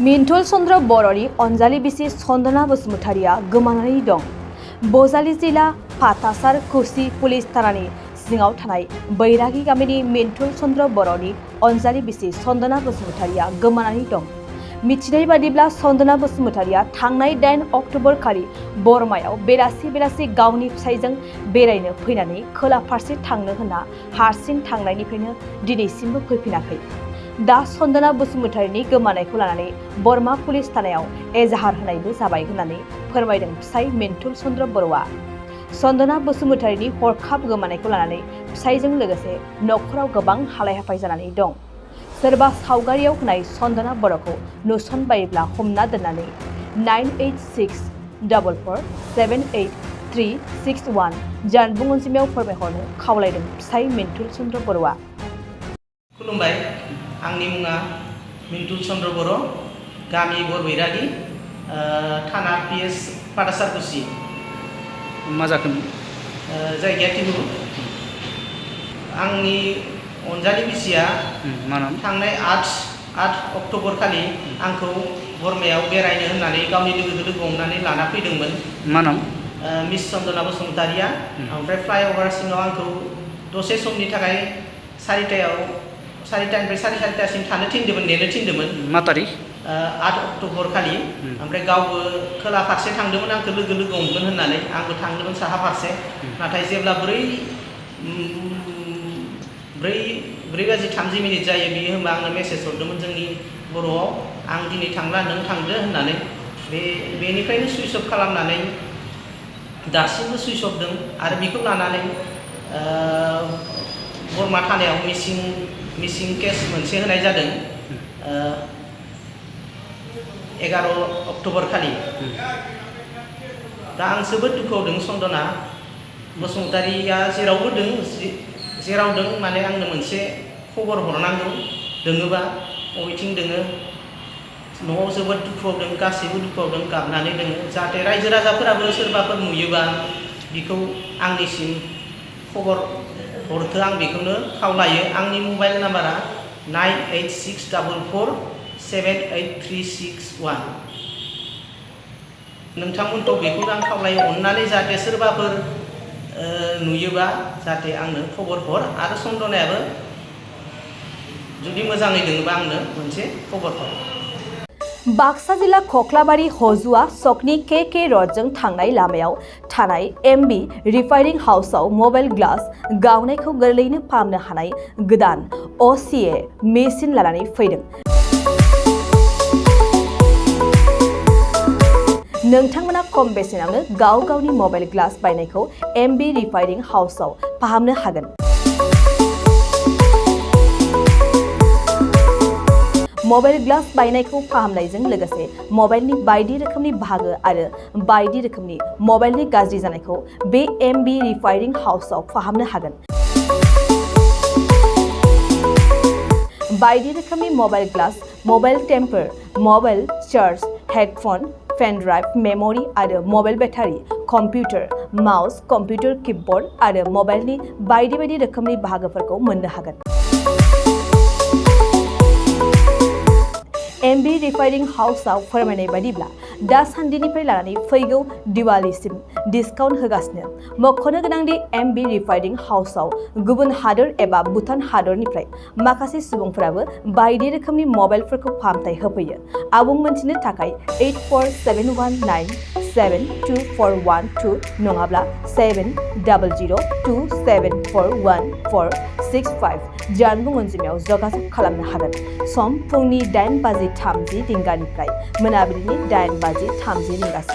मिन्थुल चन्द्र बर'नि अनजालि बिसि चन्दना बसुमतारिया गोमानानै दं। बजालि जिल्ला फाथासार कुसि पुलिस थानानि सिङाव थानाय बैरागी गामिनि मिन्थुल चन्द्र बर'नि अनजालि बिसि चन्दना बसुमतारिया गोमानानै दं। मिथिनाय बादिब्ला चन्दना बसुमतारिया थांनाय 8 अक्ट'बर खालि बरमायाव बेलासि गावनि फिसायजों बेरायनो फैनानै खोला फारसे थांनो होनना हारसिं थांनायनिफ्रायनो दिनैसिमबो फैफिनाखै। दा चन्दना बसुमतारिनि गोमानायखौ लानानै बरमा पुलिस थानायाव एजाहार होनायबो जाबाय होननानै फोरमायदों फिसाय मिन्थुल चन्द्र बर'आ। चन्दना बसुमतारिनि हरखाब गोमानायखौ लानानै फिसायजों लोगोसे नखराव गोबां हालाय-हाफाय जानानै दं। सोरबा सावगारियाव होनाय चन्दना बर'खौ नुसनबायोब्ला हमना दोननानै 9864478361 जानबुं अनजिमायाव फोरमायहरनो खावलायदों फिसाय मिन्थुल चन्द्र बर'आ। खुलुमबाय, आंनि मुङा मिन्थुल चन्द्र बर', गामि बैरागी, थाना PS फाथासार कुसि। मा जाखोमोन? जायगाया टिहु। आंनि अनजालि बिसिया थांनाय 8 अक्ट'बर खालि आंखौ बरमायाव बेरायनो होननानै गावनि लोगो हमनानै लाना फैदोंमोन। मा नाम? मिस चन्दना बसुमतारिया। ओमफ्राय फ्लाइअभार सिङाव आंखौ दसे समनि थाखाय 4टानिफ्राय 4:30सिम थानो थिनदोंमोन, नेनो थिनदोंमोन। मा तारिख? 8 अक्ट'बर खालि। ओमफ्राय गावबो खोला फारसे थांदोंमोन आंखौ लोगो हमगोन होननानै, आंबो थांदोंमोन साहा फारसे। नाथाय जेब्ला 4:30 जायो बियो होमबा आंनो मेसेज हरदोंमोन जोंनि बर'आव, आं दिनै थांला नों थांदो होननानै। बेनिफ्रायनो सुइच अफ खालामनानै दासिमबो सुइच अफ दं। आरो बेखौ लानानै बरमा थानायाव मिसिं केस मोनसे होनाय जादों 11 अक्ट'बर खालि। दा आं जोबोद दुखुआव दं। चन्दना बसुमतारिया जेराव दं माने आंनो मोनसे खबर हरनांगौ दोङोबा, बबेथिं दोङो। न'आव जोबोद दुखुआव दं, गासैबो दुखुआव दं, गाबनानै दोङो। जाहाथे रायजो राजाफोराबो सोरबाफोर नुयोबा बिखौ आंनिसिम खबर हरथो, आं बेखौनो खावलायो। आंनि मबाइल नाम्बारा 9864478361। नोंथांमोनखौ बेखौनो आं खावलायो, अननानै जाहाथे सोरबाफोर नुयोबा जाहाथे आंनो खबर हर। आरो चन्दनायाबो जुदि मोजाङै दोङोबा आंनो मोनसे खबर हर। बाक्सा जिल्ला खख्लाबारि हजुआ सकनि के रडजों थांनाय लामायाव थानाय MB रिफाइनिं हाउसआव मबाइल ग्लास गावनायखौ गोरलैयैनो फाहामनो हानाय गोदान OCA मेसिन लानानै फैदों। नोंथांमोना खम बेसेनावनो गावनि मबाइल ग्लास बायनायखौ MB रिफाइनिं हाउसआव फाहामनो हागोन। मबाइल ग्लास बायनायखौ फाहामनायजों लोगोसे मबाइलनि बायदि रोखोमनि बाहागो आरो बायदि रोखोमनि मबाइलनि गाज्रि जानायखौ बे MB रिफाइनिं हाउसआव फाहामनो हागोन। बायदि रोखोमनि mobile glass, mobile temper, mobile charge, headphone, pen drive, memory आरो mobile battery, computer, mouse, computer keyboard आरो मबाइलनि बायदि रोखोमनि बाहागोफोरखौ मोननो हागोन। MB रिफाइनिं हाउसआव फोरमायनाय बादिब्ला दासान्दिनिफ्राय लानानै फैगौ दिवालीसिम डिसकाउन्ट होगासिनो। मख'नो गोनांदि MB रिफाइनिं हाउसआव गुबुन हादोर एबा भुटान हादरनिफ्राय माखासे सुबुंफोराबो बायदि रोखोमनि मबाइलफोरखौ फाहामथाय होफैयो। आबुं मोनथिनो थाखाय 8471972412 नङाब्ला 7002741465 जानबुं अनजिमायाव जगाजग खालामनो हागोन। सम फुंनि 8:30 रिंगानिफ्राय मोनाबिलिनि 8:30 रिंगासिम।